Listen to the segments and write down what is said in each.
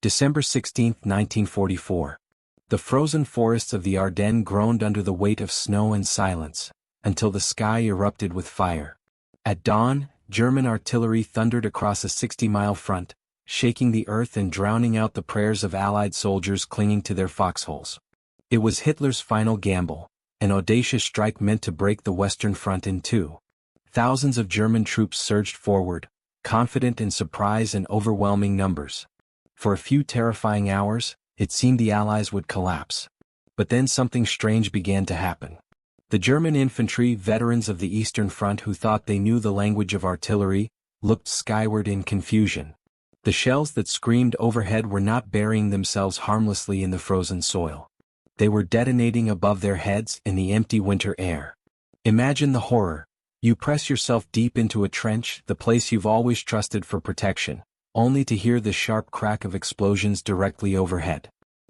December 16, 1944. The frozen forests of the Ardennes groaned under the weight of snow and silence, until the sky erupted with fire. At dawn, German artillery thundered across a 60-mile front, shaking the earth and drowning out the prayers of Allied soldiers clinging to their foxholes. It was Hitler's final gamble, an audacious strike meant to break the Western Front in two. Thousands of German troops surged forward, confident in surprise and overwhelming numbers. For a few terrifying hours, it seemed the Allies would collapse. But then something strange began to happen. The German infantry, veterans of the Eastern Front who thought they knew the language of artillery, looked skyward in confusion. The shells that screamed overhead were not burying themselves harmlessly in the frozen soil. They were detonating above their heads in the empty winter air. Imagine the horror. You press yourself deep into a trench, the place you've always trusted for protection, only to hear the sharp crack of explosions directly overhead.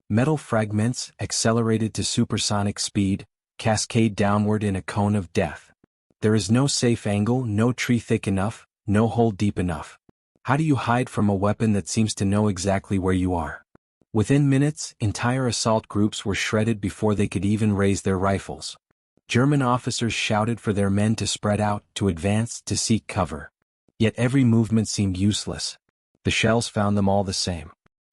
Metal fragments, accelerated to supersonic speed, cascade downward in a cone of death. There is no safe angle, no tree thick enough, no hole deep enough. How do you hide from a weapon that seems to know exactly where you are? Within minutes, entire assault groups were shredded before they could even raise their rifles. German officers shouted for their men to spread out, to advance, to seek cover. Yet every movement seemed useless. The shells found them all the same.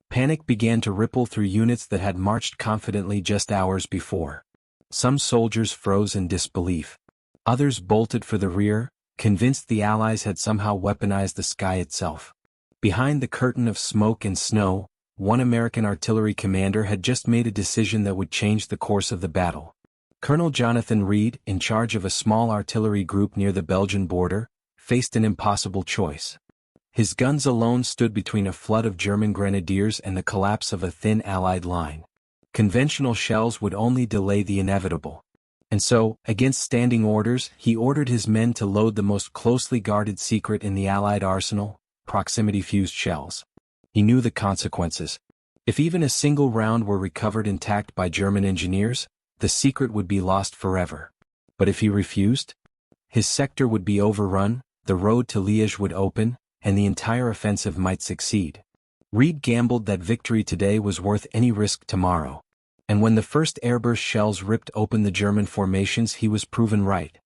Panic began to ripple through units that had marched confidently just hours before. Some soldiers froze in disbelief. Others bolted for the rear, convinced the Allies had somehow weaponized the sky itself. Behind the curtain of smoke and snow, one American artillery commander had just made a decision that would change the course of the battle. Colonel Jonathan Reed, in charge of a small artillery group near the Belgian border, faced an impossible choice. His guns alone stood between a flood of German grenadiers and the collapse of a thin Allied line. Conventional shells would only delay the inevitable. And so, against standing orders, he ordered his men to load the most closely guarded secret in the Allied arsenal, proximity-fused shells. He knew the consequences. If even a single round were recovered intact by German engineers, the secret would be lost forever. But if he refused? His sector would be overrun, the road to Liège would open, and the entire offensive might succeed. Reed gambled that victory today was worth any risk tomorrow. And when the first airburst shells ripped open the German formations, he was proven right.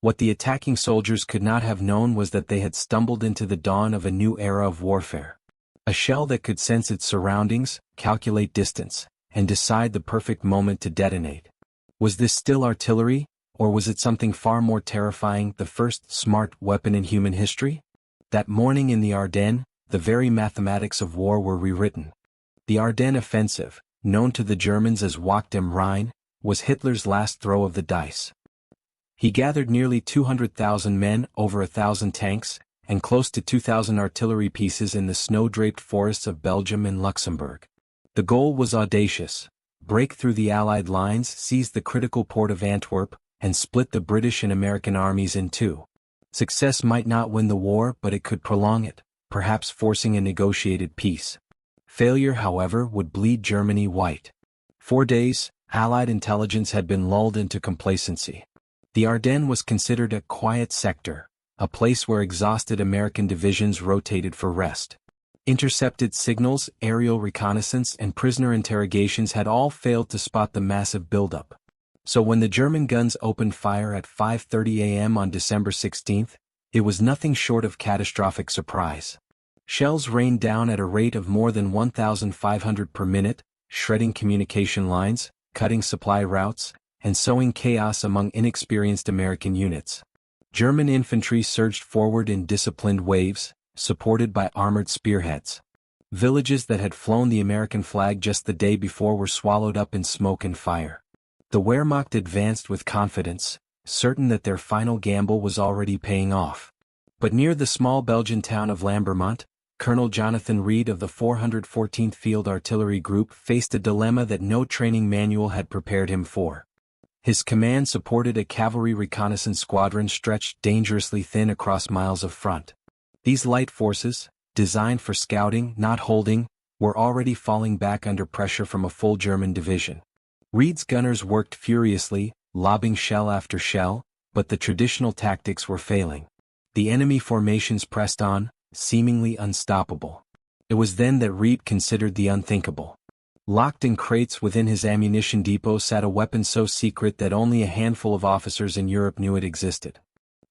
What the attacking soldiers could not have known was that they had stumbled into the dawn of a new era of warfare. A shell that could sense its surroundings, calculate distance, and decide the perfect moment to detonate. Was this still artillery, or was it something far more terrifying, the first smart weapon in human history? That morning in the Ardennes, the very mathematics of war were rewritten. The Ardennes offensive, known to the Germans as Wacht dem Rhein, was Hitler's last throw of the dice. He gathered nearly 200,000 men, over 1,000 tanks, and close to 2,000 artillery pieces in the snow-draped forests of Belgium and Luxembourg. The goal was audacious: break through the Allied lines, seize the critical port of Antwerp, and split the British and American armies in two. Success might not win the war, but it could prolong it, perhaps forcing a negotiated peace. Failure, however, would bleed Germany white. 4 days, Allied intelligence had been lulled into complacency. The Ardennes was considered a quiet sector, a place where exhausted American divisions rotated for rest. Intercepted signals, aerial reconnaissance, and prisoner interrogations had all failed to spot the massive buildup. So when the German guns opened fire at 5:30 a.m. on December 16, it was nothing short of catastrophic surprise. Shells rained down at a rate of more than 1,500 per minute, shredding communication lines, cutting supply routes, and sowing chaos among inexperienced American units. German infantry surged forward in disciplined waves, supported by armored spearheads. Villages that had flown the American flag just the day before were swallowed up in smoke and fire. The Wehrmacht advanced with confidence, certain that their final gamble was already paying off. But near the small Belgian town of Lambermont, Colonel Jonathan Reed of the 414th Field Artillery Group faced a dilemma that no training manual had prepared him for. His command supported a cavalry reconnaissance squadron stretched dangerously thin across miles of front. These light forces, designed for scouting, not holding, were already falling back under pressure from a full German division. Reed's gunners worked furiously, lobbing shell after shell, but the traditional tactics were failing. The enemy formations pressed on, seemingly unstoppable. It was then that Reed considered the unthinkable. Locked in crates within his ammunition depot sat a weapon so secret that only a handful of officers in Europe knew it existed.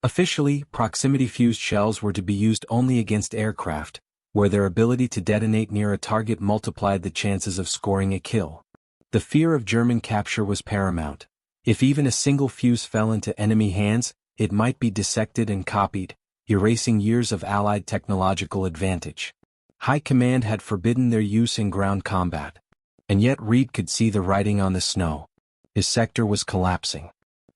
Officially, proximity-fused shells were to be used only against aircraft, where their ability to detonate near a target multiplied the chances of scoring a kill. The fear of German capture was paramount. If even a single fuse fell into enemy hands, it might be dissected and copied, erasing years of Allied technological advantage. High Command had forbidden their use in ground combat. And yet Reed could see the writing on the snow. His sector was collapsing.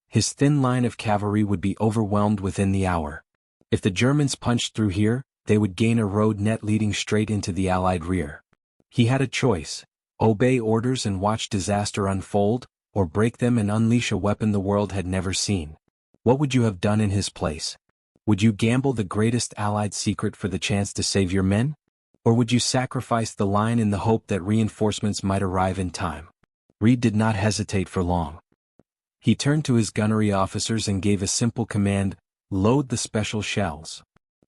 His thin line of cavalry would be overwhelmed within the hour. If the Germans punched through here, they would gain a road net leading straight into the Allied rear. He had a choice: obey orders and watch disaster unfold, or break them and unleash a weapon the world had never seen. What would you have done in his place? Would you gamble the greatest Allied secret for the chance to save your men? Or would you sacrifice the line in the hope that reinforcements might arrive in time? Reed did not hesitate for long. He turned to his gunnery officers and gave a simple command: load the special shells.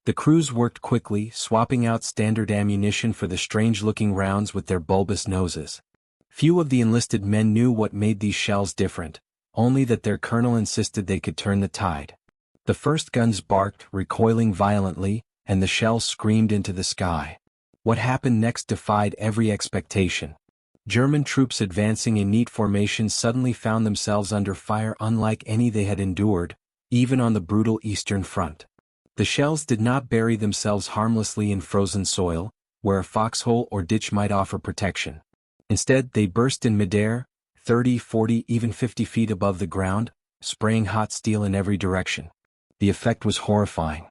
The crews worked quickly, swapping out standard ammunition for the strange-looking rounds with their bulbous noses. Few of the enlisted men knew what made these shells different, only that their colonel insisted they could turn the tide. The first guns barked, recoiling violently, and the shells screamed into the sky. What happened next defied every expectation. German troops advancing in neat formation suddenly found themselves under fire unlike any they had endured, even on the brutal Eastern Front. The shells did not bury themselves harmlessly in frozen soil, where a foxhole or ditch might offer protection. Instead, they burst in midair, 30, 40, even 50 feet above the ground, spraying hot steel in every direction. The effect was horrifying.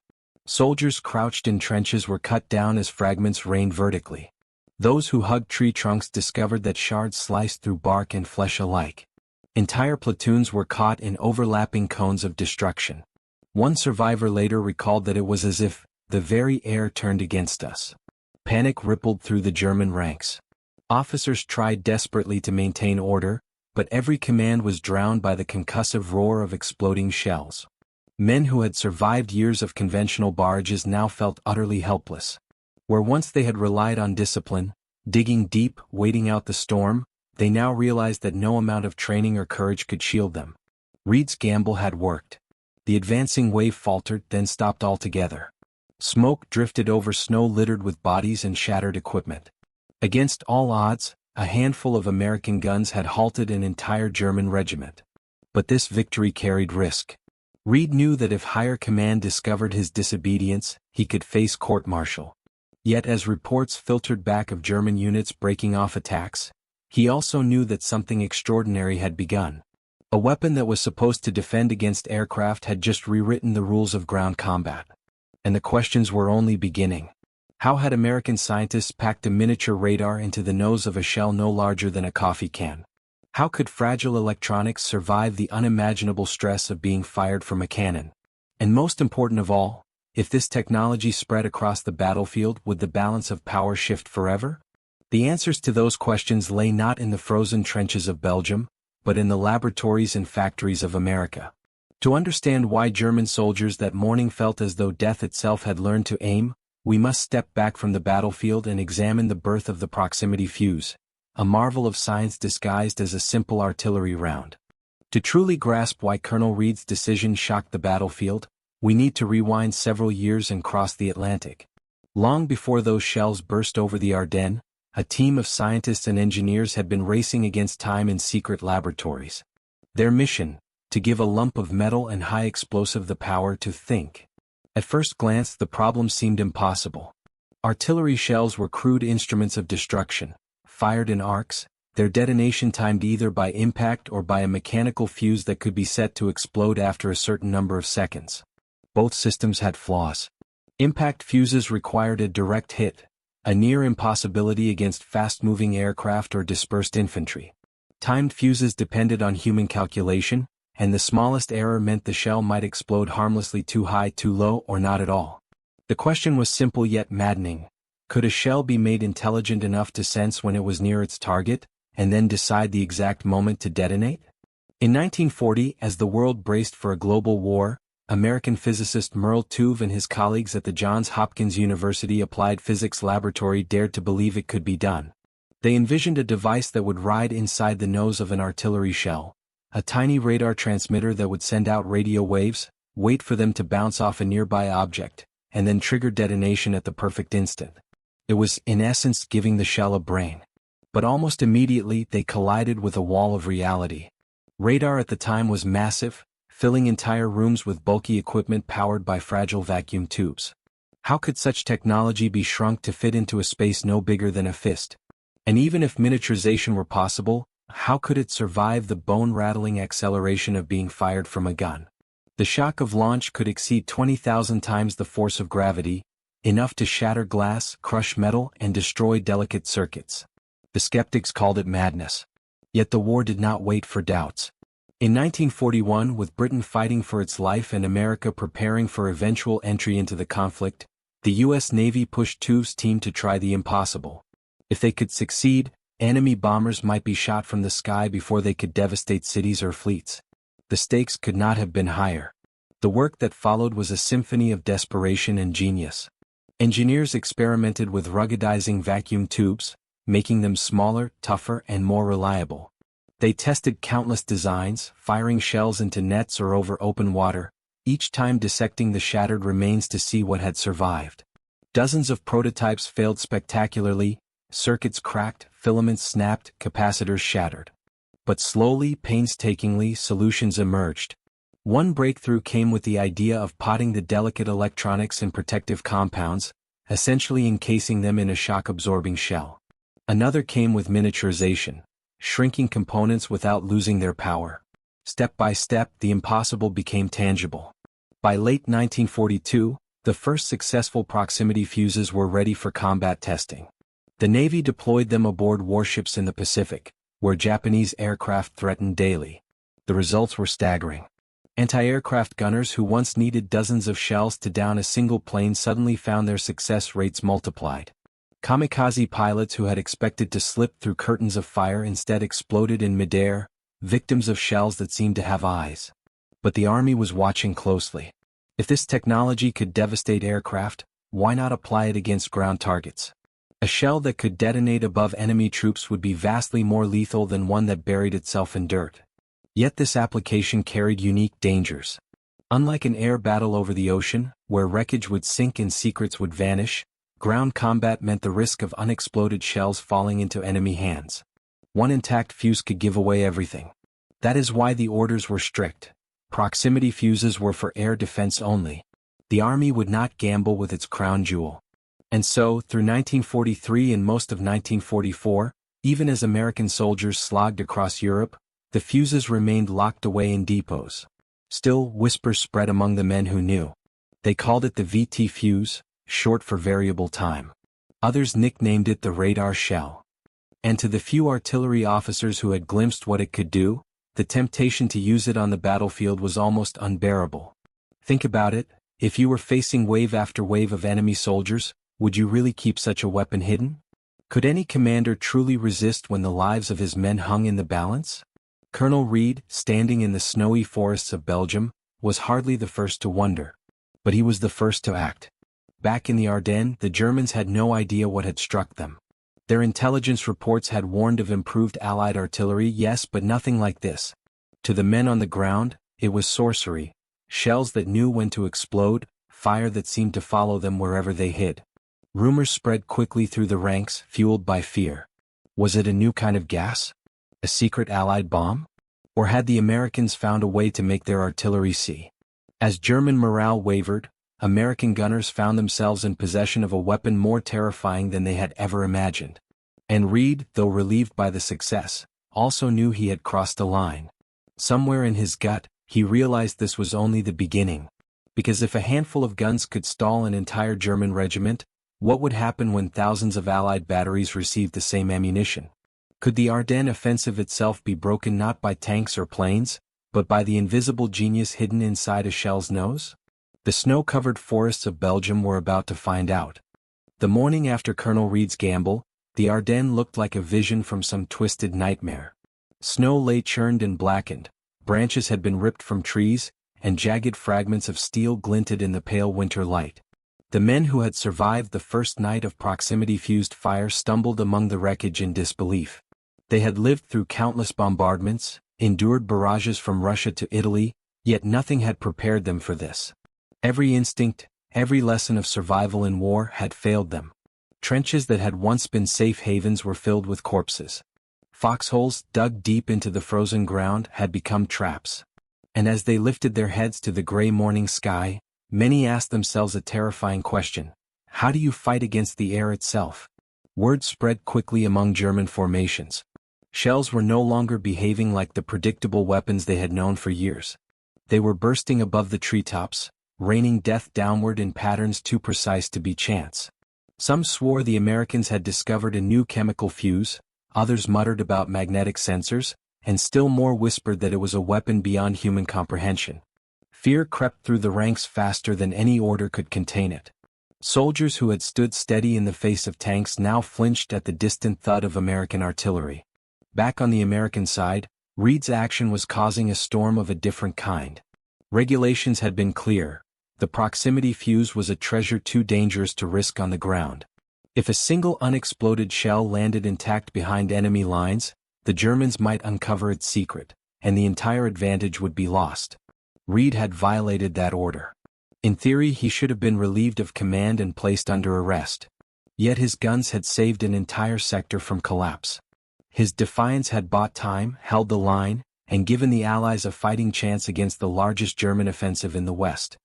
Soldiers crouched in trenches were cut down as fragments rained vertically. Those who hugged tree trunks discovered that shards sliced through bark and flesh alike. Entire platoons were caught in overlapping cones of destruction. One survivor later recalled that it was as if the very air turned against us. Panic rippled through the German ranks. Officers tried desperately to maintain order, but every command was drowned by the concussive roar of exploding shells. Men who had survived years of conventional barrages now felt utterly helpless. Where once they had relied on discipline, digging deep, waiting out the storm, they now realized that no amount of training or courage could shield them. Reed's gamble had worked. The advancing wave faltered, then stopped altogether. Smoke drifted over snow littered with bodies and shattered equipment. Against all odds, a handful of American guns had halted an entire German regiment. But this victory carried risk. Reed knew that if higher command discovered his disobedience, he could face court-martial. Yet as reports filtered back of German units breaking off attacks, he also knew that something extraordinary had begun. A weapon that was supposed to defend against aircraft had just rewritten the rules of ground combat. And the questions were only beginning. How had American scientists packed a miniature radar into the nose of a shell no larger than a coffee can? How could fragile electronics survive the unimaginable stress of being fired from a cannon? And most important of all, if this technology spread across the battlefield, would the balance of power shift forever? The answers to those questions lay not in the frozen trenches of Belgium, but in the laboratories and factories of America. To understand why German soldiers that morning felt as though death itself had learned to aim, we must step back from the battlefield and examine the birth of the proximity fuse, a marvel of science disguised as a simple artillery round. To truly grasp why Colonel Reed's decision shocked the battlefield, we need to rewind several years and cross the Atlantic. Long before those shells burst over the Ardennes, a team of scientists and engineers had been racing against time in secret laboratories. Their mission: to give a lump of metal and high explosive the power to think. At first glance, the problem seemed impossible. Artillery shells were crude instruments of destruction, fired in arcs, their detonation timed either by impact or by a mechanical fuse that could be set to explode after a certain number of seconds. Both systems had flaws. Impact fuses required a direct hit, a near impossibility against fast-moving aircraft or dispersed infantry. Timed fuses depended on human calculation, and the smallest error meant the shell might explode harmlessly too high, too low, or not at all. The question was simple yet maddening. Could a shell be made intelligent enough to sense when it was near its target, and then decide the exact moment to detonate? In 1940, as the world braced for a global war, American physicist Merle Tuve and his colleagues at the Johns Hopkins University Applied Physics Laboratory dared to believe it could be done. They envisioned a device that would ride inside the nose of an artillery shell, a tiny radar transmitter that would send out radio waves, wait for them to bounce off a nearby object, and then trigger detonation at the perfect instant. It was, in essence, giving the shell a brain. But almost immediately they collided with a wall of reality. Radar at the time was massive, filling entire rooms with bulky equipment powered by fragile vacuum tubes. How could such technology be shrunk to fit into a space no bigger than a fist? And even if miniaturization were possible, how could it survive the bone-rattling acceleration of being fired from a gun? The shock of launch could exceed 20,000 times the force of gravity, enough to shatter glass, crush metal, and destroy delicate circuits. The skeptics called it madness. Yet the war did not wait for doubts. In 1941, with Britain fighting for its life and America preparing for eventual entry into the conflict, the U.S. Navy pushed Tuve's team to try the impossible. If they could succeed, enemy bombers might be shot from the sky before they could devastate cities or fleets. The stakes could not have been higher. The work that followed was a symphony of desperation and genius. Engineers experimented with ruggedizing vacuum tubes, making them smaller, tougher, and more reliable. They tested countless designs, firing shells into nets or over open water, each time dissecting the shattered remains to see what had survived. Dozens of prototypes failed spectacularly, circuits cracked, filaments snapped, capacitors shattered. But slowly, painstakingly, solutions emerged. One breakthrough came with the idea of potting the delicate electronics in protective compounds, essentially encasing them in a shock-absorbing shell. Another came with miniaturization, shrinking components without losing their power. Step by step, the impossible became tangible. By late 1942, the first successful proximity fuses were ready for combat testing. The Navy deployed them aboard warships in the Pacific, where Japanese aircraft threatened daily. The results were staggering. Anti-aircraft gunners who once needed dozens of shells to down a single plane suddenly found their success rates multiplied. Kamikaze pilots who had expected to slip through curtains of fire instead exploded in midair, victims of shells that seemed to have eyes. But the Army was watching closely. If this technology could devastate aircraft, why not apply it against ground targets? A shell that could detonate above enemy troops would be vastly more lethal than one that buried itself in dirt. Yet this application carried unique dangers. Unlike an air battle over the ocean, where wreckage would sink and secrets would vanish, ground combat meant the risk of unexploded shells falling into enemy hands. One intact fuse could give away everything. That is why the orders were strict. Proximity fuses were for air defense only. The Army would not gamble with its crown jewel. And so, through 1943 and most of 1944, even as American soldiers slogged across Europe, the fuses remained locked away in depots. Still, whispers spread among the men who knew. They called it the VT fuse, short for variable time. Others nicknamed it the radar shell. And to the few artillery officers who had glimpsed what it could do, the temptation to use it on the battlefield was almost unbearable. Think about it, if you were facing wave after wave of enemy soldiers, would you really keep such a weapon hidden? Could any commander truly resist when the lives of his men hung in the balance? Colonel Reed, standing in the snowy forests of Belgium, was hardly the first to wonder. But he was the first to act. Back in the Ardennes, the Germans had no idea what had struck them. Their intelligence reports had warned of improved Allied artillery, yes, but nothing like this. To the men on the ground, it was sorcery. Shells that knew when to explode, fire that seemed to follow them wherever they hid. Rumors spread quickly through the ranks, fueled by fear. Was it a new kind of gas? A secret Allied bomb? Or had the Americans found a way to make their artillery see? As German morale wavered, American gunners found themselves in possession of a weapon more terrifying than they had ever imagined. And Reed, though relieved by the success, also knew he had crossed a line. Somewhere in his gut, he realized this was only the beginning. Because if a handful of guns could stall an entire German regiment, what would happen when thousands of Allied batteries received the same ammunition? Could the Ardennes offensive itself be broken not by tanks or planes, but by the invisible genius hidden inside a shell's nose? The snow-covered forests of Belgium were about to find out. The morning after Colonel Reed's gamble, the Ardennes looked like a vision from some twisted nightmare. Snow lay churned and blackened, branches had been ripped from trees, and jagged fragments of steel glinted in the pale winter light. The men who had survived the first night of proximity-fused fire stumbled among the wreckage in disbelief. They had lived through countless bombardments, endured barrages from Russia to Italy, yet nothing had prepared them for this. Every instinct, every lesson of survival in war had failed them. Trenches that had once been safe havens were filled with corpses. Foxholes dug deep into the frozen ground had become traps. And as they lifted their heads to the gray morning sky, many asked themselves a terrifying question: how do you fight against the air itself? Word spread quickly among German formations. Shells were no longer behaving like the predictable weapons they had known for years. They were bursting above the treetops, raining death downward in patterns too precise to be chance. Some swore the Americans had discovered a new chemical fuse, others muttered about magnetic sensors, and still more whispered that it was a weapon beyond human comprehension. Fear crept through the ranks faster than any order could contain it. Soldiers who had stood steady in the face of tanks now flinched at the distant thud of American artillery. Back on the American side, Reed's action was causing a storm of a different kind. Regulations had been clear. The proximity fuse was a treasure too dangerous to risk on the ground. If a single unexploded shell landed intact behind enemy lines, the Germans might uncover its secret, and the entire advantage would be lost. Reed had violated that order. In theory, he should have been relieved of command and placed under arrest. Yet his guns had saved an entire sector from collapse. His defiance had bought time, held the line, and given the Allies a fighting chance against the largest German offensive in the West.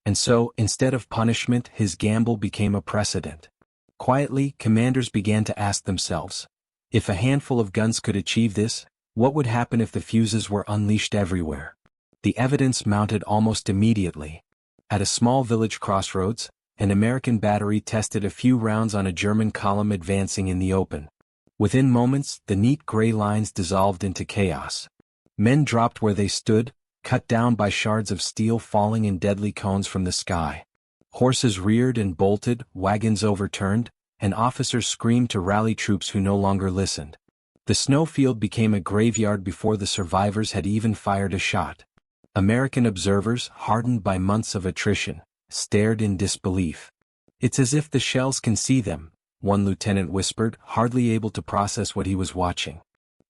And so, instead of punishment, his gamble became a precedent. Quietly, commanders began to ask themselves, if a handful of guns could achieve this, what would happen if the fuses were unleashed everywhere? The evidence mounted almost immediately. At a small village crossroads, an American battery tested a few rounds on a German column advancing in the open. Within moments, the neat gray lines dissolved into chaos. Men dropped where they stood, cut down by shards of steel falling in deadly cones from the sky. Horses reared and bolted, wagons overturned, and officers screamed to rally troops who no longer listened. The snowfield became a graveyard before the survivors had even fired a shot. American observers, hardened by months of attrition, stared in disbelief. "It's as if the shells can see them," one lieutenant whispered, hardly able to process what he was watching.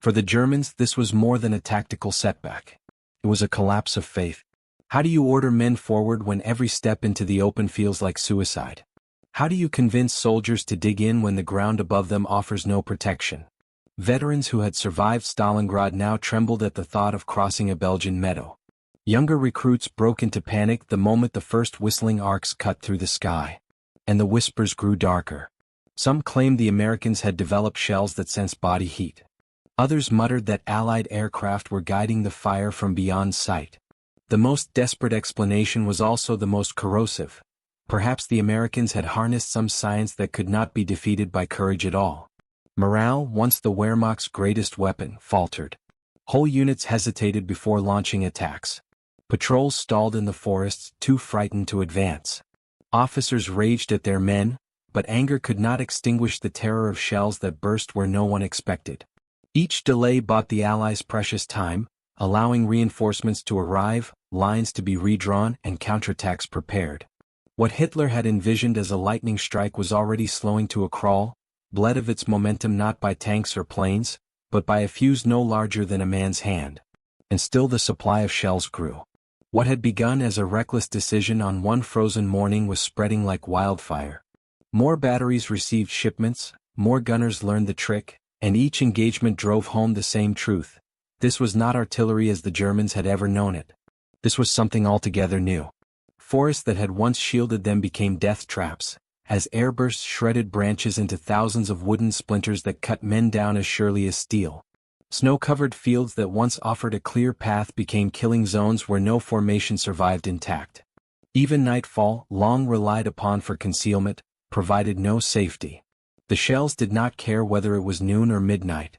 For the Germans, this was more than a tactical setback. It was a collapse of faith. How do you order men forward when every step into the open feels like suicide? How do you convince soldiers to dig in when the ground above them offers no protection? Veterans who had survived Stalingrad now trembled at the thought of crossing a Belgian meadow. Younger recruits broke into panic the moment the first whistling arcs cut through the sky. And the whispers grew darker. Some claimed the Americans had developed shells that sensed body heat. Others muttered that Allied aircraft were guiding the fire from beyond sight. The most desperate explanation was also the most corrosive. Perhaps the Americans had harnessed some science that could not be defeated by courage at all. Morale, once the Wehrmacht's greatest weapon, faltered. Whole units hesitated before launching attacks. Patrols stalled in the forests, too frightened to advance. Officers raged at their men, but anger could not extinguish the terror of shells that burst where no one expected. Each delay bought the Allies precious time, allowing reinforcements to arrive, lines to be redrawn, and counterattacks prepared. What Hitler had envisioned as a lightning strike was already slowing to a crawl, bled of its momentum not by tanks or planes, but by a fuse no larger than a man's hand. And still the supply of shells grew. What had begun as a reckless decision on one frozen morning was spreading like wildfire. More batteries received shipments, more gunners learned the trick, and each engagement drove home the same truth. This was not artillery as the Germans had ever known it. This was something altogether new. Forests that had once shielded them became death traps, as airbursts shredded branches into thousands of wooden splinters that cut men down as surely as steel. Snow-covered fields that once offered a clear path became killing zones where no formation survived intact. Even nightfall, long relied upon for concealment, provided no safety. The shells did not care whether it was noon or midnight.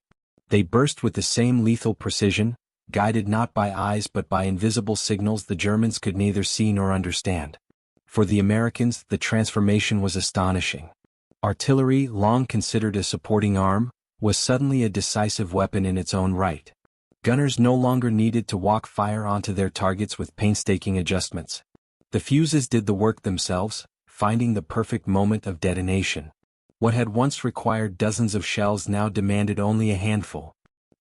They burst with the same lethal precision, guided not by eyes but by invisible signals the Germans could neither see nor understand. For the Americans, the transformation was astonishing. Artillery, long considered a supporting arm, was suddenly a decisive weapon in its own right. Gunners no longer needed to walk fire onto their targets with painstaking adjustments. The fuses did the work themselves, finding the perfect moment of detonation. What had once required dozens of shells now demanded only a handful.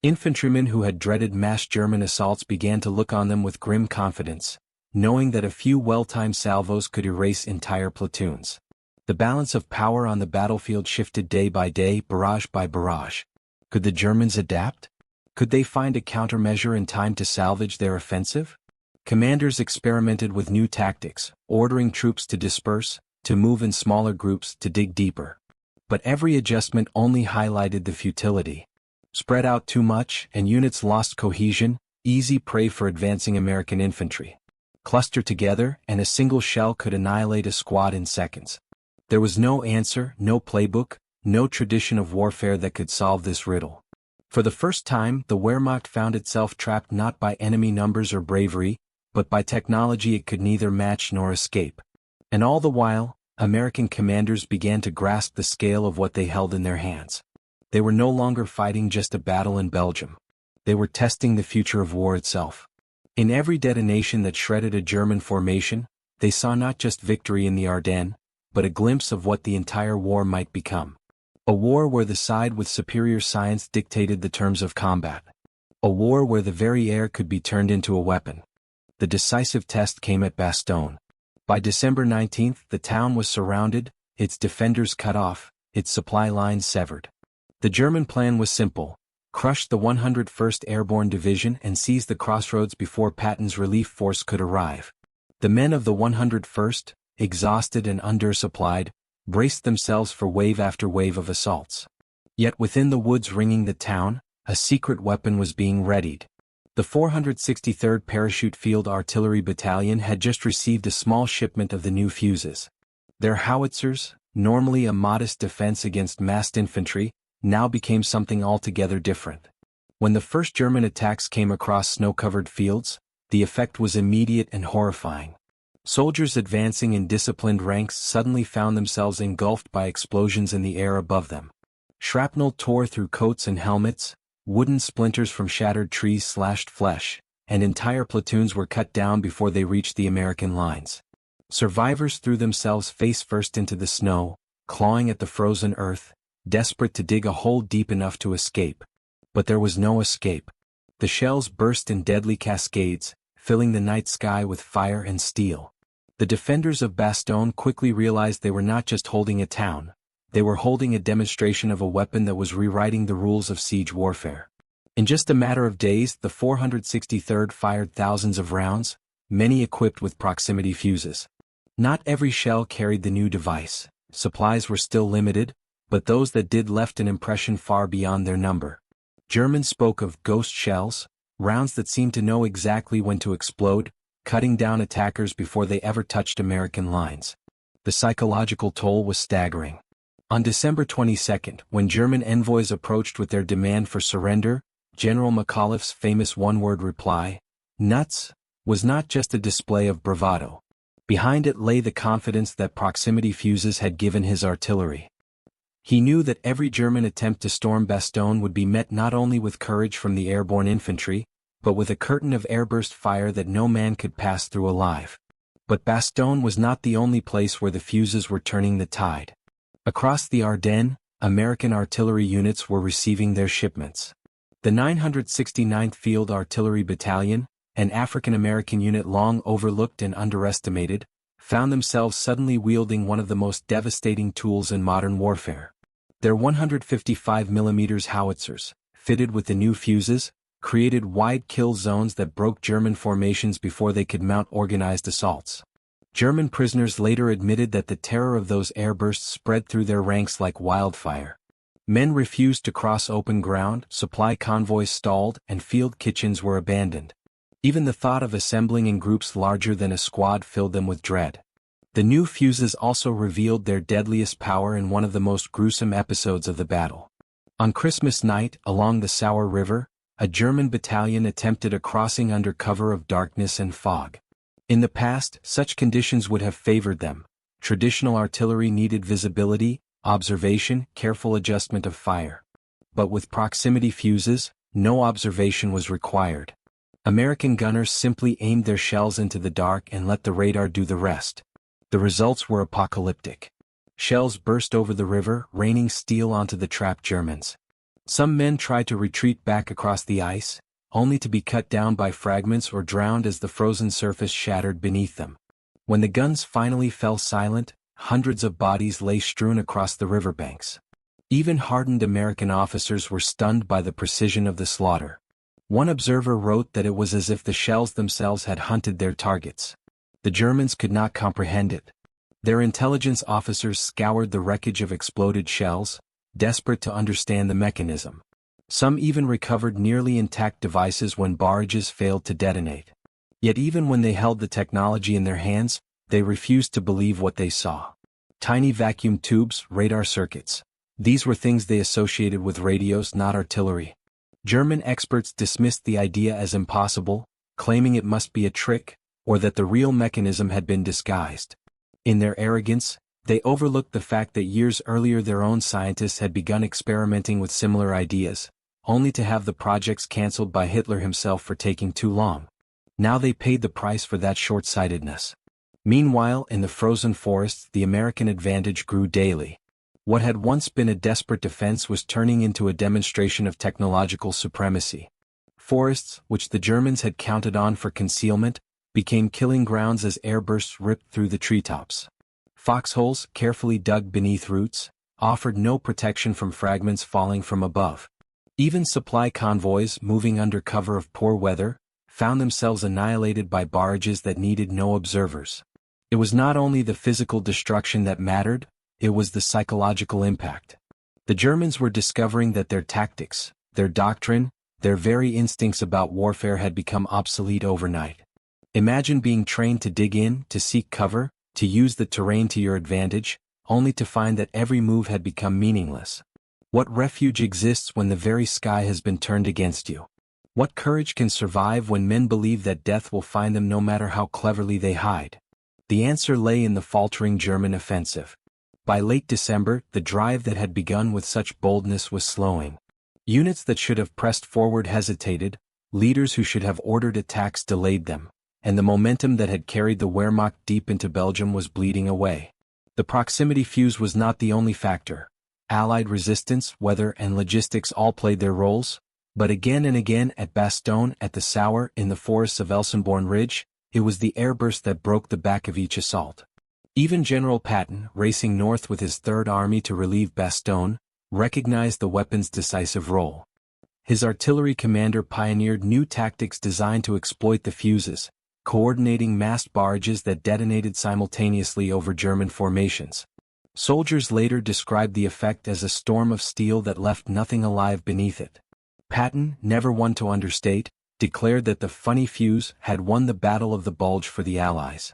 Infantrymen who had dreaded mass German assaults began to look on them with grim confidence, knowing that a few well-timed salvos could erase entire platoons. The balance of power on the battlefield shifted day by day, barrage by barrage. Could the Germans adapt? Could they find a countermeasure in time to salvage their offensive? Commanders experimented with new tactics, ordering troops to disperse, to move in smaller groups, to dig deeper. But every adjustment only highlighted the futility. Spread out too much, and units lost cohesion, easy prey for advancing American infantry. Cluster together, and a single shell could annihilate a squad in seconds. There was no answer, no playbook, no tradition of warfare that could solve this riddle. For the first time, the Wehrmacht found itself trapped not by enemy numbers or bravery, but by technology it could neither match nor escape. And all the while, American commanders began to grasp the scale of what they held in their hands. They were no longer fighting just a battle in Belgium. They were testing the future of war itself. In every detonation that shredded a German formation, they saw not just victory in the Ardennes, but a glimpse of what the entire war might become. A war where the side with superior science dictated the terms of combat. A war where the very air could be turned into a weapon. The decisive test came at Bastogne. By December 19, the town was surrounded, its defenders cut off, its supply lines severed. The German plan was simple: crush the 101st Airborne Division and seize the crossroads before Patton's relief force could arrive. The men of the 101st, exhausted and undersupplied, braced themselves for wave after wave of assaults. Yet within the woods ringing the town, a secret weapon was being readied. The 463rd Parachute Field Artillery Battalion had just received a small shipment of the new fuses. Their howitzers, normally a modest defense against massed infantry, now became something altogether different. When the first German attacks came across snow-covered fields, the effect was immediate and horrifying. Soldiers advancing in disciplined ranks suddenly found themselves engulfed by explosions in the air above them. Shrapnel tore through coats and helmets, wooden splinters from shattered trees slashed flesh, and entire platoons were cut down before they reached the American lines. Survivors threw themselves face first into the snow, clawing at the frozen earth, desperate to dig a hole deep enough to escape. But there was no escape. The shells burst in deadly cascades, filling the night sky with fire and steel. The defenders of Bastogne quickly realized they were not just holding a town, they were holding a demonstration of a weapon that was rewriting the rules of siege warfare. In just a matter of days, the 463rd fired thousands of rounds, many equipped with proximity fuses. Not every shell carried the new device. Supplies were still limited, but those that did left an impression far beyond their number. Germans spoke of ghost shells, rounds that seemed to know exactly when to explode, cutting down attackers before they ever touched American lines. The psychological toll was staggering. On December 22, when German envoys approached with their demand for surrender, General McAuliffe's famous one-word reply, "Nuts," was not just a display of bravado. Behind it lay the confidence that proximity fuses had given his artillery. He knew that every German attempt to storm Bastogne would be met not only with courage from the airborne infantry, but with a curtain of airburst fire that no man could pass through alive. But Bastogne was not the only place where the fuses were turning the tide. Across the Ardennes, American artillery units were receiving their shipments. The 969th Field Artillery Battalion, an African-American unit long overlooked and underestimated, found themselves suddenly wielding one of the most devastating tools in modern warfare. Their 155 mm howitzers, fitted with the new fuses, created wide kill zones that broke German formations before they could mount organized assaults. German prisoners later admitted that the terror of those airbursts spread through their ranks like wildfire. Men refused to cross open ground, supply convoys stalled, and field kitchens were abandoned. Even the thought of assembling in groups larger than a squad filled them with dread. The new fuses also revealed their deadliest power in one of the most gruesome episodes of the battle. On Christmas night, along the Sauer River, a German battalion attempted a crossing under cover of darkness and fog. In the past, such conditions would have favored them. Traditional artillery needed visibility, observation, careful adjustment of fire. But with proximity fuses, no observation was required. American gunners simply aimed their shells into the dark and let the radar do the rest. The results were apocalyptic. Shells burst over the river, raining steel onto the trapped Germans. Some men tried to retreat back across the ice, only to be cut down by fragments or drowned as the frozen surface shattered beneath them. When the guns finally fell silent, hundreds of bodies lay strewn across the riverbanks. Even hardened American officers were stunned by the precision of the slaughter. One observer wrote that it was as if the shells themselves had hunted their targets. The Germans could not comprehend it. Their intelligence officers scoured the wreckage of exploded shells, desperate to understand the mechanism. Some even recovered nearly intact devices when barrages failed to detonate. Yet even when they held the technology in their hands, they refused to believe what they saw. Tiny vacuum tubes, radar circuits. These were things they associated with radios, not artillery. German experts dismissed the idea as impossible, claiming it must be a trick, or that the real mechanism had been disguised. In their arrogance, they overlooked the fact that years earlier their own scientists had begun experimenting with similar ideas, only to have the projects cancelled by Hitler himself for taking too long. Now they paid the price for that short-sightedness. Meanwhile, in the frozen forests, the American advantage grew daily. What had once been a desperate defense was turning into a demonstration of technological supremacy. Forests, which the Germans had counted on for concealment, became killing grounds as airbursts ripped through the treetops. Foxholes, carefully dug beneath roots, offered no protection from fragments falling from above. Even supply convoys, moving under cover of poor weather, found themselves annihilated by barrages that needed no observers. It was not only the physical destruction that mattered, it was the psychological impact. The Germans were discovering that their tactics, their doctrine, their very instincts about warfare had become obsolete overnight. Imagine being trained to dig in, to seek cover, to use the terrain to your advantage, only to find that every move had become meaningless. What refuge exists when the very sky has been turned against you? What courage can survive when men believe that death will find them no matter how cleverly they hide? The answer lay in the faltering German offensive. By late December, the drive that had begun with such boldness was slowing. Units that should have pressed forward hesitated, leaders who should have ordered attacks delayed them, and the momentum that had carried the Wehrmacht deep into Belgium was bleeding away. The proximity fuse was not the only factor. Allied resistance, weather, and logistics all played their roles, but again and again at Bastogne, at the Sauer, in the forests of Elsenborn Ridge, it was the airburst that broke the back of each assault. Even General Patton, racing north with his Third Army to relieve Bastogne, recognized the weapon's decisive role. His artillery commander pioneered new tactics designed to exploit the fuses, coordinating massed barrages that detonated simultaneously over German formations. Soldiers later described the effect as a storm of steel that left nothing alive beneath it. Patton, never one to understate, declared that the funny fuse had won the Battle of the Bulge for the Allies.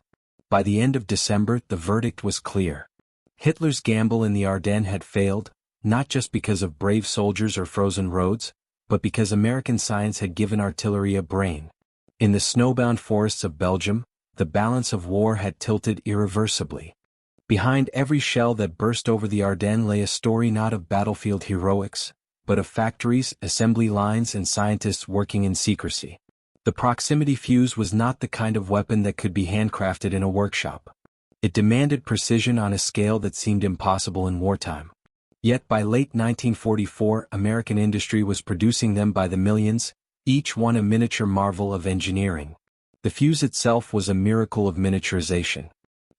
By the end of December, the verdict was clear. Hitler's gamble in the Ardennes had failed, not just because of brave soldiers or frozen roads, but because American science had given artillery a brain. In the snowbound forests of Belgium, the balance of war had tilted irreversibly. Behind every shell that burst over the Ardennes lay a story not of battlefield heroics, but of factories, assembly lines, and scientists working in secrecy. The proximity fuse was not the kind of weapon that could be handcrafted in a workshop. It demanded precision on a scale that seemed impossible in wartime. Yet by late 1944, American industry was producing them by the millions, each one a miniature marvel of engineering. The fuse itself was a miracle of miniaturization.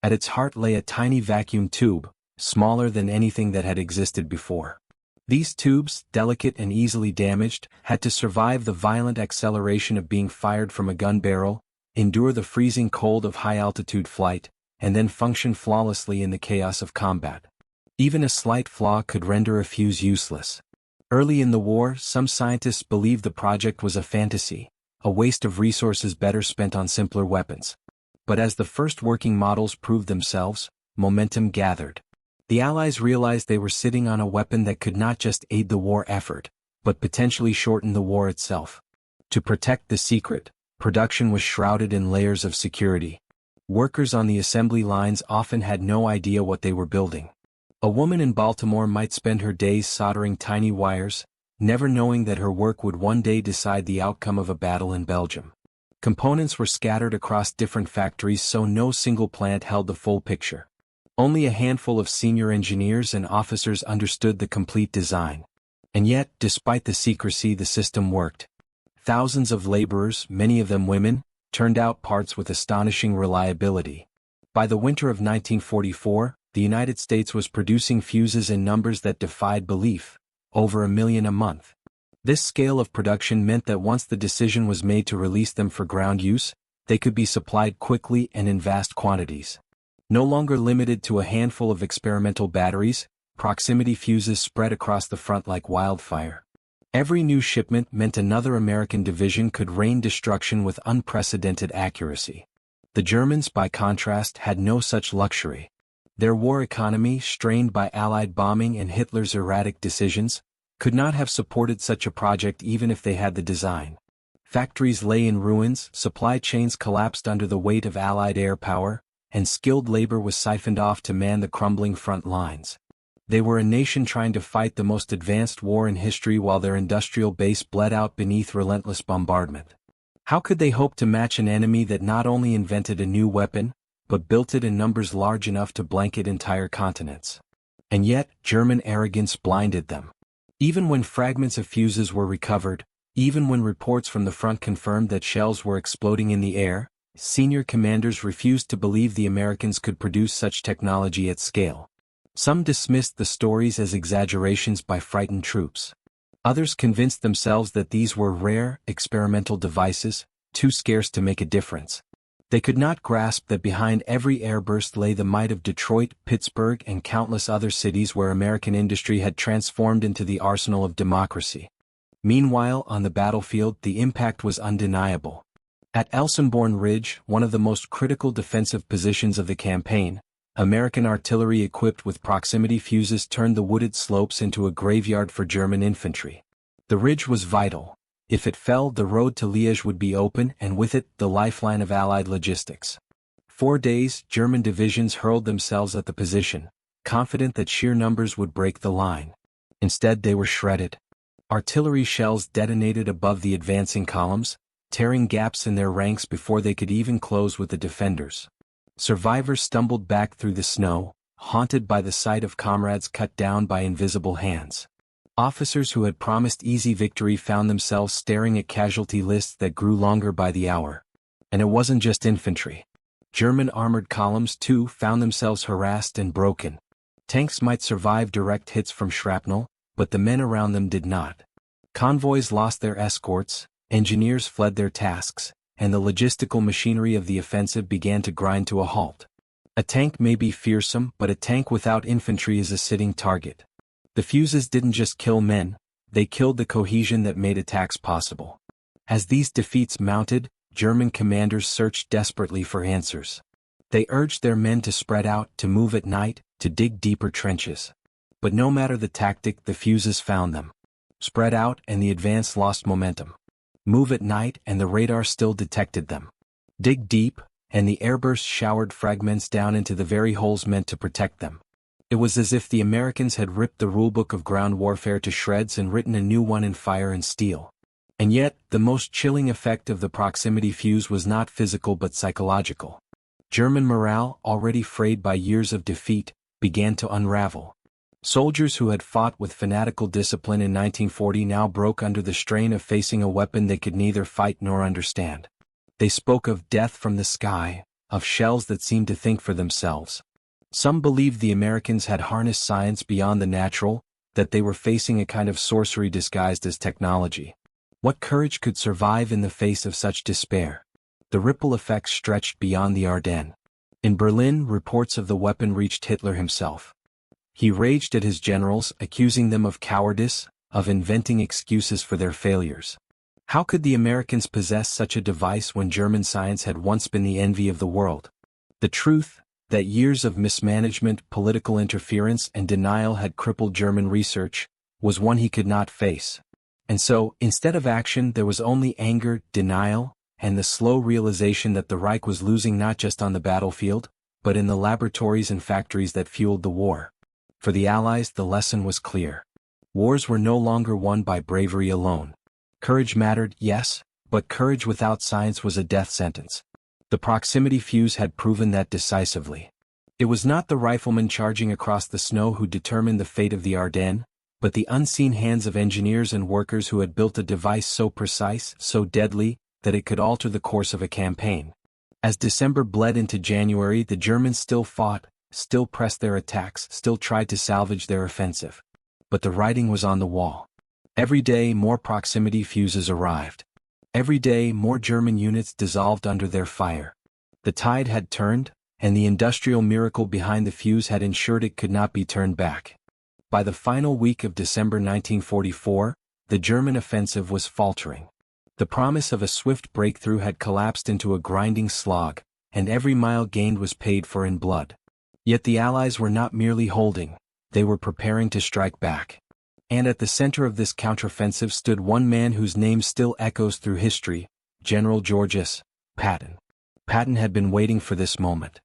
At its heart lay a tiny vacuum tube, smaller than anything that had existed before. These tubes, delicate and easily damaged, had to survive the violent acceleration of being fired from a gun barrel, endure the freezing cold of high-altitude flight, and then function flawlessly in the chaos of combat. Even a slight flaw could render a fuse useless. Early in the war, some scientists believed the project was a fantasy, a waste of resources better spent on simpler weapons. But as the first working models proved themselves, momentum gathered. The Allies realized they were sitting on a weapon that could not just aid the war effort, but potentially shorten the war itself. To protect the secret, production was shrouded in layers of security. Workers on the assembly lines often had no idea what they were building. A woman in Baltimore might spend her days soldering tiny wires, never knowing that her work would one day decide the outcome of a battle in Belgium. Components were scattered across different factories, so no single plant held the full picture. Only a handful of senior engineers and officers understood the complete design. And yet, despite the secrecy, the system worked. Thousands of laborers, many of them women, turned out parts with astonishing reliability. By the winter of 1944, the United States was producing fuses in numbers that defied belief, over 1 million a month. This scale of production meant that once the decision was made to release them for ground use, they could be supplied quickly and in vast quantities. No longer limited to a handful of experimental batteries, proximity fuses spread across the front like wildfire. Every new shipment meant another American division could rain destruction with unprecedented accuracy. The Germans, by contrast, had no such luxury. Their war economy, strained by Allied bombing and Hitler's erratic decisions, could not have supported such a project even if they had the design. Factories lay in ruins, supply chains collapsed under the weight of Allied air power, and skilled labor was siphoned off to man the crumbling front lines. They were a nation trying to fight the most advanced war in history while their industrial base bled out beneath relentless bombardment. How could they hope to match an enemy that not only invented a new weapon, but built it in numbers large enough to blanket entire continents? And yet, German arrogance blinded them. Even when fragments of fuses were recovered, even when reports from the front confirmed that shells were exploding in the air, senior commanders refused to believe the Americans could produce such technology at scale. Some dismissed the stories as exaggerations by frightened troops. Others convinced themselves that these were rare, experimental devices, too scarce to make a difference. They could not grasp that behind every airburst lay the might of Detroit, Pittsburgh, and countless other cities where American industry had transformed into the arsenal of democracy. Meanwhile, on the battlefield, the impact was undeniable. At Elsenborn Ridge, one of the most critical defensive positions of the campaign, American artillery equipped with proximity fuses turned the wooded slopes into a graveyard for German infantry. The ridge was vital. If it fell, the road to Liège would be open, and with it, the lifeline of Allied logistics. 4 days, German divisions hurled themselves at the position, confident that sheer numbers would break the line. Instead, they were shredded. Artillery shells detonated above the advancing columns, tearing gaps in their ranks before they could even close with the defenders. Survivors stumbled back through the snow, haunted by the sight of comrades cut down by invisible hands. Officers who had promised easy victory found themselves staring at casualty lists that grew longer by the hour. And it wasn't just infantry. German armored columns, too, found themselves harassed and broken. Tanks might survive direct hits from shrapnel, but the men around them did not. Convoys lost their escorts, engineers fled their tasks, and the logistical machinery of the offensive began to grind to a halt. A tank may be fearsome, but a tank without infantry is a sitting target. The fuses didn't just kill men, they killed the cohesion that made attacks possible. As these defeats mounted, German commanders searched desperately for answers. They urged their men to spread out, to move at night, to dig deeper trenches. But no matter the tactic, the fuses found them. Spread out and the advance lost momentum. Move at night and the radar still detected them. Dig deep, and the airbursts showered fragments down into the very holes meant to protect them. It was as if the Americans had ripped the rulebook of ground warfare to shreds and written a new one in fire and steel. And yet, the most chilling effect of the proximity fuse was not physical but psychological. German morale, already frayed by years of defeat, began to unravel. Soldiers who had fought with fanatical discipline in 1940 now broke under the strain of facing a weapon they could neither fight nor understand. They spoke of death from the sky, of shells that seemed to think for themselves. Some believed the Americans had harnessed science beyond the natural, that they were facing a kind of sorcery disguised as technology. What courage could survive in the face of such despair? The ripple effects stretched beyond the Ardennes. In Berlin, reports of the weapon reached Hitler himself. He raged at his generals, accusing them of cowardice, of inventing excuses for their failures. How could the Americans possess such a device when German science had once been the envy of the world? The truth, that years of mismanagement, political interference, and denial had crippled German research, was one he could not face. And so, instead of action, there was only anger, denial, and the slow realization that the Reich was losing not just on the battlefield, but in the laboratories and factories that fueled the war. For the Allies, the lesson was clear. Wars were no longer won by bravery alone. Courage mattered, yes, but courage without science was a death sentence. The proximity fuse had proven that decisively. It was not the rifleman charging across the snow who determined the fate of the Ardennes, but the unseen hands of engineers and workers who had built a device so precise, so deadly, that it could alter the course of a campaign. As December bled into January, the Germans still fought, still pressed their attacks, still tried to salvage their offensive. But the writing was on the wall. Every day more proximity fuses arrived. Every day more German units dissolved under their fire. The tide had turned, and the industrial miracle behind the fuse had ensured it could not be turned back. By the final week of December 1944, the German offensive was faltering. The promise of a swift breakthrough had collapsed into a grinding slog, and every mile gained was paid for in blood. Yet the Allies were not merely holding, they were preparing to strike back. And at the center of this counteroffensive stood one man whose name still echoes through history, General Georges Patton. Patton had been waiting for this moment.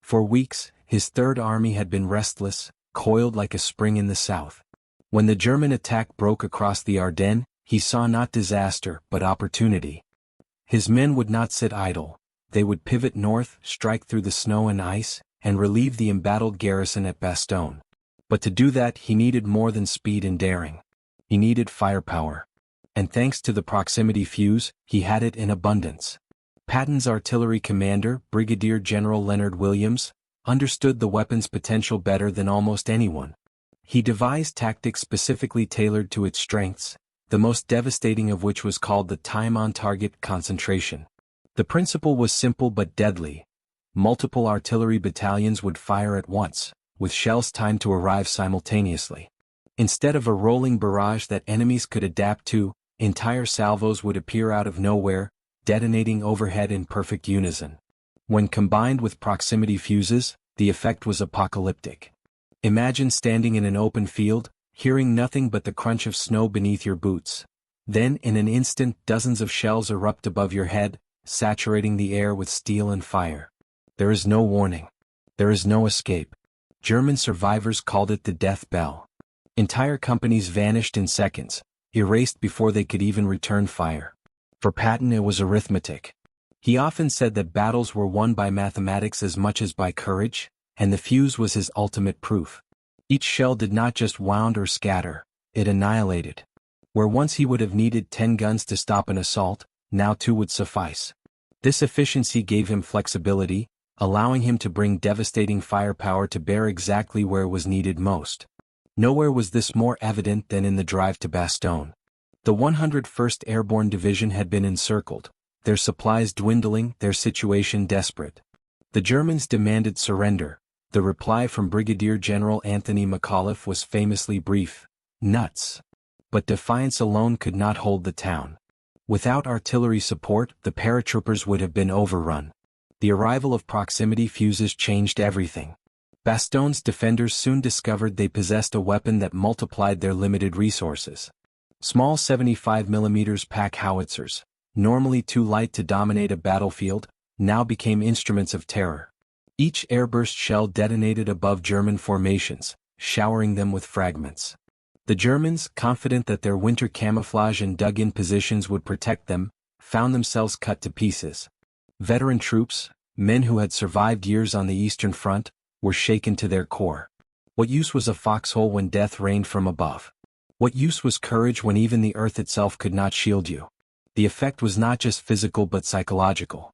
For weeks, his Third Army had been restless, coiled like a spring in the south. When the German attack broke across the Ardennes, he saw not disaster but opportunity. His men would not sit idle. They would pivot north, strike through the snow and ice, and relieve the embattled garrison at Bastogne. But to do that he needed more than speed and daring. He needed firepower. And thanks to the proximity fuse, he had it in abundance. Patton's artillery commander, Brigadier General Leonard Williams, understood the weapon's potential better than almost anyone. He devised tactics specifically tailored to its strengths, the most devastating of which was called the time-on-target concentration. The principle was simple but deadly. Multiple artillery battalions would fire at once, with shells timed to arrive simultaneously. Instead of a rolling barrage that enemies could adapt to, entire salvos would appear out of nowhere, detonating overhead in perfect unison. When combined with proximity fuses, the effect was apocalyptic. Imagine standing in an open field, hearing nothing but the crunch of snow beneath your boots. Then in an instant dozens of shells erupt above your head, saturating the air with steel and fire. There is no warning. There is no escape. German survivors called it the death bell. Entire companies vanished in seconds, erased before they could even return fire. For Patton it was arithmetic. He often said that battles were won by mathematics as much as by courage, and the fuse was his ultimate proof. Each shell did not just wound or scatter, it annihilated. Where once he would have needed 10 guns to stop an assault, now 2 would suffice. This efficiency gave him flexibility, allowing him to bring devastating firepower to bear exactly where it was needed most. Nowhere was this more evident than in the drive to Bastogne. The 101st Airborne Division had been encircled, their supplies dwindling, their situation desperate. The Germans demanded surrender. The reply from Brigadier General Anthony McAuliffe was famously brief: nuts. But defiance alone could not hold the town. Without artillery support, the paratroopers would have been overrun. The arrival of proximity fuses changed everything. Bastogne's defenders soon discovered they possessed a weapon that multiplied their limited resources. Small 75mm pack howitzers, normally too light to dominate a battlefield, now became instruments of terror. Each airburst shell detonated above German formations, showering them with fragments. The Germans, confident that their winter camouflage and dug-in positions would protect them, found themselves cut to pieces. Veteran troops, men who had survived years on the Eastern Front, were shaken to their core. What use was a foxhole when death rained from above? What use was courage when even the earth itself could not shield you? The effect was not just physical but psychological.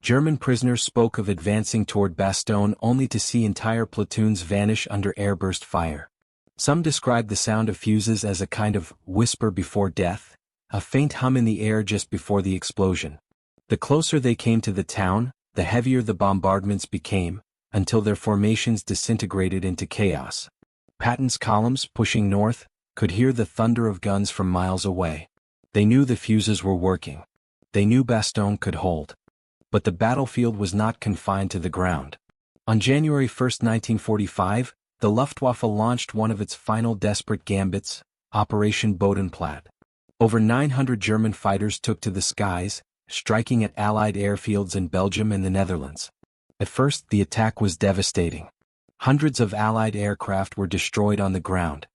German prisoners spoke of advancing toward Bastogne only to see entire platoons vanish under airburst fire. Some described the sound of fuses as a kind of whisper before death, a faint hum in the air just before the explosion. The closer they came to the town, the heavier the bombardments became, until their formations disintegrated into chaos. Patton's columns, pushing north, could hear the thunder of guns from miles away. They knew the fuses were working. They knew Bastogne could hold. But the battlefield was not confined to the ground. On January 1, 1945, the Luftwaffe launched one of its final desperate gambits, Operation Bodenplatte. Over 900 German fighters took to the skies, striking at Allied airfields in Belgium and the Netherlands. At first, the attack was devastating. Hundreds of Allied aircraft were destroyed on the ground.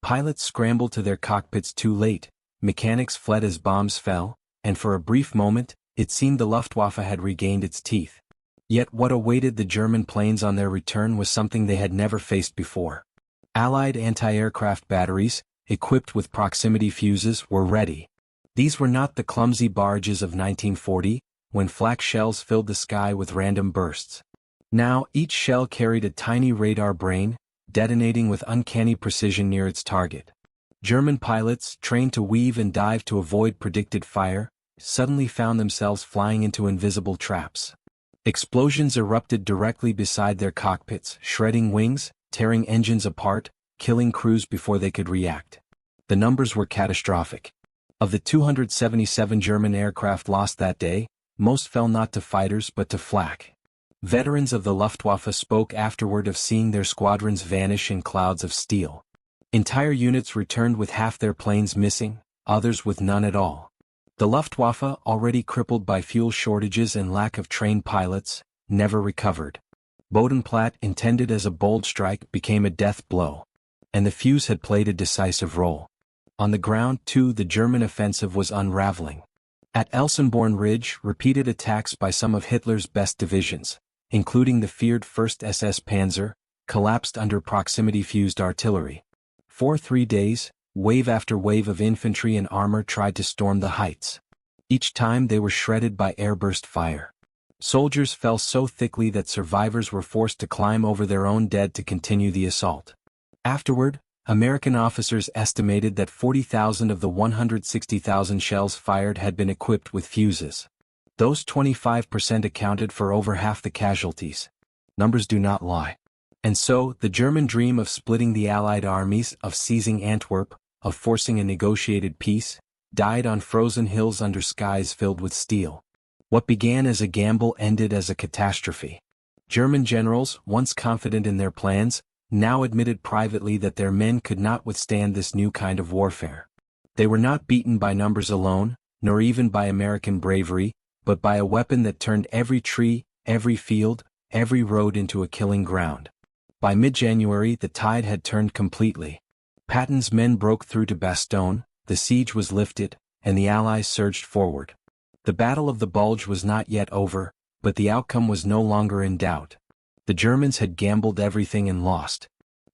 Pilots scrambled to their cockpits too late, mechanics fled as bombs fell, and for a brief moment, it seemed the Luftwaffe had regained its teeth. Yet what awaited the German planes on their return was something they had never faced before. Allied anti-aircraft batteries, equipped with proximity fuses, were ready. These were not the clumsy barges of 1940, when flak shells filled the sky with random bursts. Now each shell carried a tiny radar brain, detonating with uncanny precision near its target. German pilots, trained to weave and dive to avoid predicted fire, suddenly found themselves flying into invisible traps. Explosions erupted directly beside their cockpits, shredding wings, tearing engines apart, killing crews before they could react. The numbers were catastrophic. Of the 277 German aircraft lost that day, most fell not to fighters but to flak. Veterans of the Luftwaffe spoke afterward of seeing their squadrons vanish in clouds of steel. Entire units returned with half their planes missing, others with none at all. The Luftwaffe, already crippled by fuel shortages and lack of trained pilots, never recovered. Bodenplatte, intended as a bold strike, became a death blow. And the fuse had played a decisive role. On the ground, too, the German offensive was unraveling. At Elsenborn Ridge, repeated attacks by some of Hitler's best divisions, including the feared 1st SS Panzer, collapsed under proximity-fused artillery. For 3 days, wave after wave of infantry and armor tried to storm the heights. Each time they were shredded by airburst fire. Soldiers fell so thickly that survivors were forced to climb over their own dead to continue the assault. Afterward, American officers estimated that 40,000 of the 160,000 shells fired had been equipped with fuses. Those 25% accounted for over half the casualties. Numbers do not lie. And so, the German dream of splitting the Allied armies, of seizing Antwerp, of forcing a negotiated peace, died on frozen hills under skies filled with steel. What began as a gamble ended as a catastrophe. German generals, once confident in their plans, now admitted privately that their men could not withstand this new kind of warfare. They were not beaten by numbers alone, nor even by American bravery, but by a weapon that turned every tree, every field, every road into a killing ground. By mid-January the tide had turned completely. Patton's men broke through to Bastogne, the siege was lifted, and the Allies surged forward. The Battle of the Bulge was not yet over, but the outcome was no longer in doubt. The Germans had gambled everything and lost.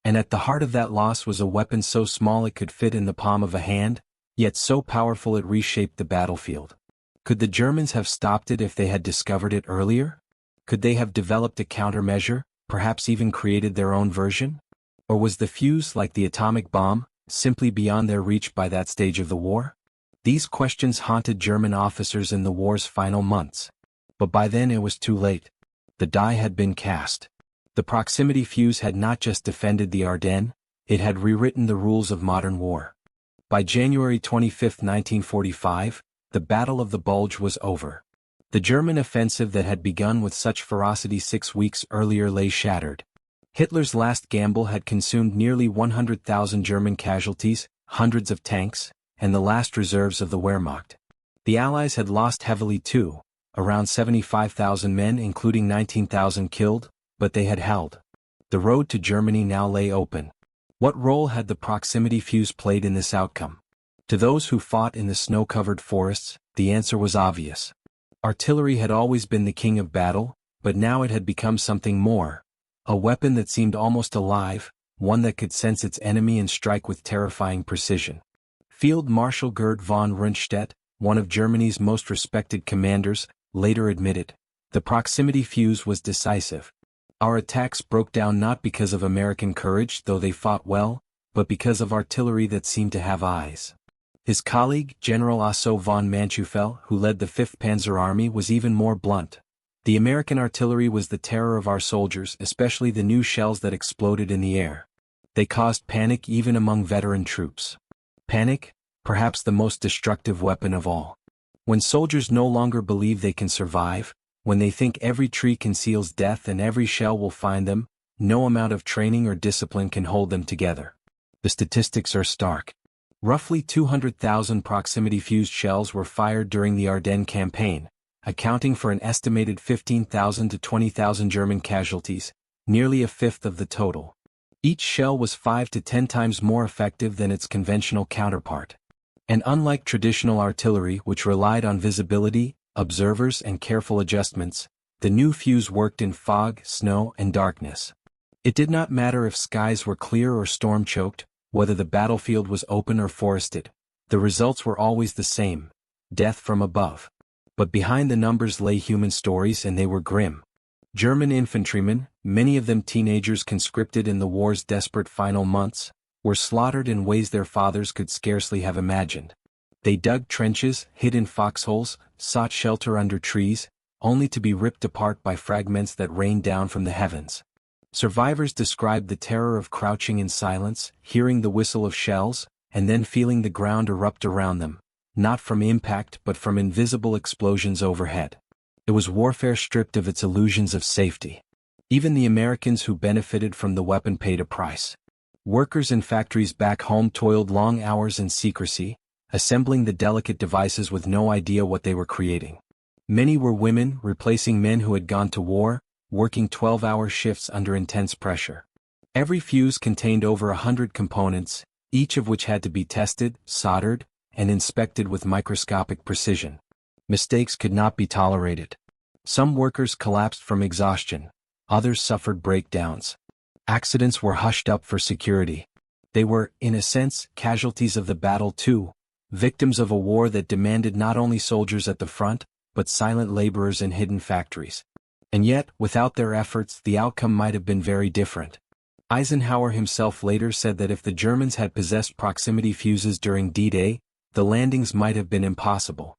And at the heart of that loss was a weapon so small it could fit in the palm of a hand, yet so powerful it reshaped the battlefield. Could the Germans have stopped it if they had discovered it earlier? Could they have developed a countermeasure, perhaps even created their own version? Or was the fuse, like the atomic bomb, simply beyond their reach by that stage of the war? These questions haunted German officers in the war's final months. But by then it was too late. The die had been cast. The proximity fuse had not just defended the Ardennes, it had rewritten the rules of modern war. By January 25, 1945, the Battle of the Bulge was over. The German offensive that had begun with such ferocity 6 weeks earlier lay shattered. Hitler's last gamble had consumed nearly 100,000 German casualties, hundreds of tanks, and the last reserves of the Wehrmacht. The Allies had lost heavily too, around 75,000 men including 19,000 killed, but they had held. The road to Germany now lay open. What role had the proximity fuse played in this outcome? To those who fought in the snow-covered forests, the answer was obvious. Artillery had always been the king of battle, but now it had become something more. A weapon that seemed almost alive, one that could sense its enemy and strike with terrifying precision. Field Marshal Gerd von Rundstedt, one of Germany's most respected commanders, later admitted, "The proximity fuse was decisive. Our attacks broke down not because of American courage, though they fought well, but because of artillery that seemed to have eyes." His colleague, General Otto von Manschufel, who led the 5th Panzer Army, was even more blunt. "The American artillery was the terror of our soldiers, especially the new shells that exploded in the air. They caused panic even among veteran troops. Panic, perhaps the most destructive weapon of all. When soldiers no longer believe they can survive, when they think every tree conceals death and every shell will find them, no amount of training or discipline can hold them together." The statistics are stark. Roughly 200,000 proximity-fused shells were fired during the Ardennes campaign, accounting for an estimated 15,000 to 20,000 German casualties, nearly a fifth of the total. Each shell was 5 to 10 times more effective than its conventional counterpart. And unlike traditional artillery, which relied on visibility, observers, and careful adjustments, the new fuse worked in fog, snow, and darkness. It did not matter if skies were clear or storm-choked, whether the battlefield was open or forested. The results were always the same: death from above. But behind the numbers lay human stories, and they were grim. German infantrymen, many of them teenagers conscripted in the war's desperate final months, were slaughtered in ways their fathers could scarcely have imagined. They dug trenches, hid in foxholes, sought shelter under trees, only to be ripped apart by fragments that rained down from the heavens. Survivors described the terror of crouching in silence, hearing the whistle of shells, and then feeling the ground erupt around them, not from impact but from invisible explosions overhead. It was warfare stripped of its illusions of safety. Even the Americans who benefited from the weapon paid a price. Workers in factories back home toiled long hours in secrecy, assembling the delicate devices with no idea what they were creating. Many were women, replacing men who had gone to war, working 12-hour shifts under intense pressure. Every fuse contained over 100 components, each of which had to be tested, soldered, and inspected with microscopic precision. Mistakes could not be tolerated. Some workers collapsed from exhaustion, others suffered breakdowns. Accidents were hushed up for security. They were, in a sense, casualties of the battle too, victims of a war that demanded not only soldiers at the front, but silent laborers in hidden factories. And yet, without their efforts, the outcome might have been very different. Eisenhower himself later said that if the Germans had possessed proximity fuses during D-Day, the landings might have been impossible.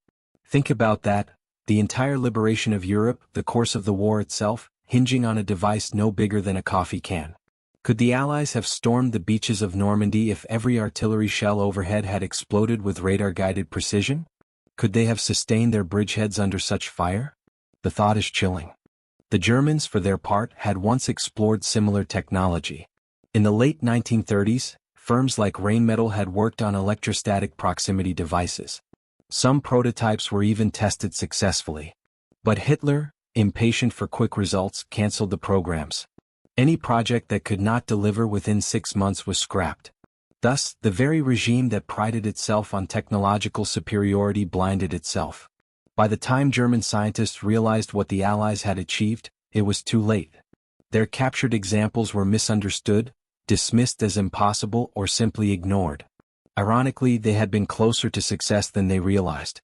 Think about that: the entire liberation of Europe, the course of the war itself, hinging on a device no bigger than a coffee can. Could the Allies have stormed the beaches of Normandy if every artillery shell overhead had exploded with radar-guided precision? Could they have sustained their bridgeheads under such fire? The thought is chilling. The Germans, for their part, had once explored similar technology. In the late 1930s, firms like Rheinmetall had worked on electrostatic proximity devices. Some prototypes were even tested successfully. But Hitler, impatient for quick results, canceled the programs. Any project that could not deliver within 6 months was scrapped. Thus, the very regime that prided itself on technological superiority blinded itself. By the time German scientists realized what the Allies had achieved, it was too late. Their captured examples were misunderstood, dismissed as impossible, or simply ignored. Ironically, they had been closer to success than they realized.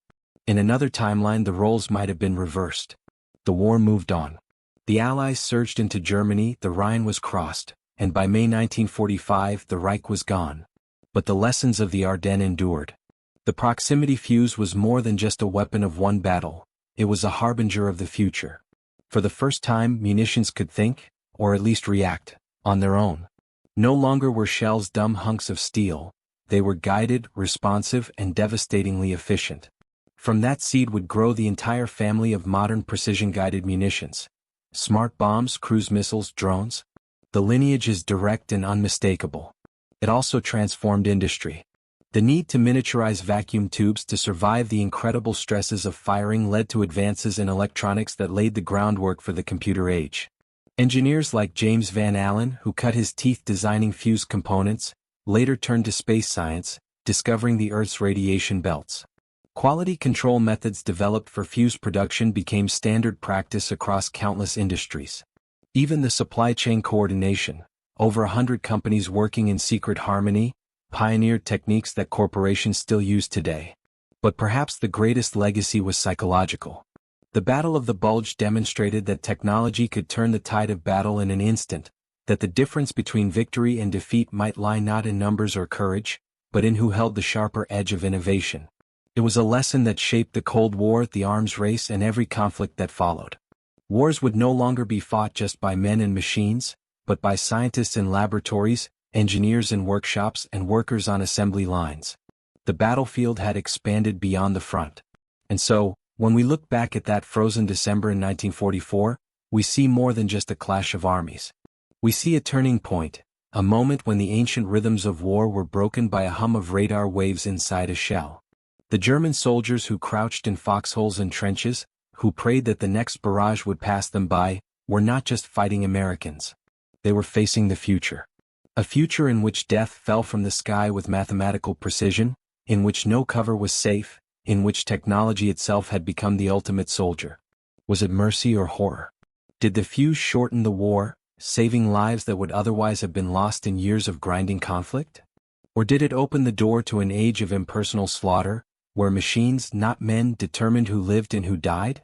In another timeline, the roles might have been reversed. The war moved on. The Allies surged into Germany, the Rhine was crossed, and by May 1945 the Reich was gone. But the lessons of the Ardennes endured. The proximity fuse was more than just a weapon of one battle, it was a harbinger of the future. For the first time, munitions could think, or at least react, on their own. No longer were shells dumb hunks of steel, they were guided, responsive, and devastatingly efficient. From that seed would grow the entire family of modern precision-guided munitions. Smart bombs, cruise missiles, drones. The lineage is direct and unmistakable. It also transformed industry. The need to miniaturize vacuum tubes to survive the incredible stresses of firing led to advances in electronics that laid the groundwork for the computer age. Engineers like James Van Allen, who cut his teeth designing fuse components, later turned to space science, discovering the Earth's radiation belts. Quality control methods developed for fuse production became standard practice across countless industries. Even the supply chain coordination, over 100 companies working in secret harmony, pioneered techniques that corporations still use today. But perhaps the greatest legacy was psychological. The Battle of the Bulge demonstrated that technology could turn the tide of battle in an instant, that the difference between victory and defeat might lie not in numbers or courage, but in who held the sharper edge of innovation. It was a lesson that shaped the Cold War, the arms race, and every conflict that followed. Wars would no longer be fought just by men and machines, but by scientists in laboratories, engineers in workshops, and workers on assembly lines. The battlefield had expanded beyond the front. And so, when we look back at that frozen December in 1944, we see more than just a clash of armies. We see a turning point, a moment when the ancient rhythms of war were broken by a hum of radar waves inside a shell. The German soldiers who crouched in foxholes and trenches, who prayed that the next barrage would pass them by, were not just fighting Americans. They were facing the future. A future in which death fell from the sky with mathematical precision, in which no cover was safe, in which technology itself had become the ultimate soldier. Was it mercy or horror? Did the fuse shorten the war, saving lives that would otherwise have been lost in years of grinding conflict? Or did it open the door to an age of impersonal slaughter, where machines, not men, determined who lived and who died?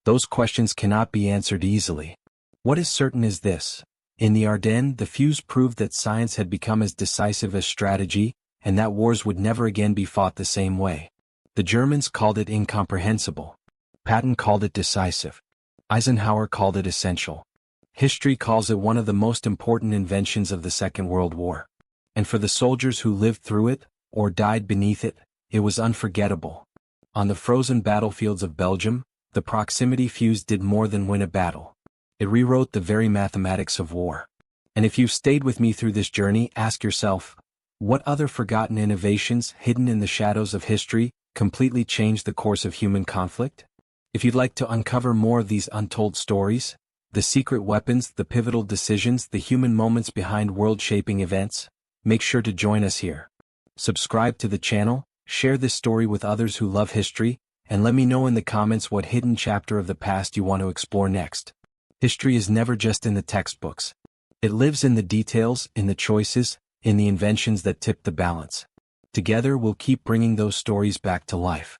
Those questions cannot be answered easily. What is certain is this: in the Ardennes, the fuse proved that science had become as decisive as strategy, and that wars would never again be fought the same way. The Germans called it incomprehensible. Patton called it decisive. Eisenhower called it essential. History calls it one of the most important inventions of the Second World War. And for the soldiers who lived through it, or died beneath it, it was unforgettable. On the frozen battlefields of Belgium, the proximity fuse did more than win a battle. It rewrote the very mathematics of war. And if you've stayed with me through this journey, ask yourself, what other forgotten innovations hidden in the shadows of history completely changed the course of human conflict? If you'd like to uncover more of these untold stories, the secret weapons, the pivotal decisions, the human moments behind world-shaping events, make sure to join us here. Subscribe to the channel, share this story with others who love history, and let me know in the comments what hidden chapter of the past you want to explore next. History is never just in the textbooks. It lives in the details, in the choices, in the inventions that tip the balance. Together we'll keep bringing those stories back to life.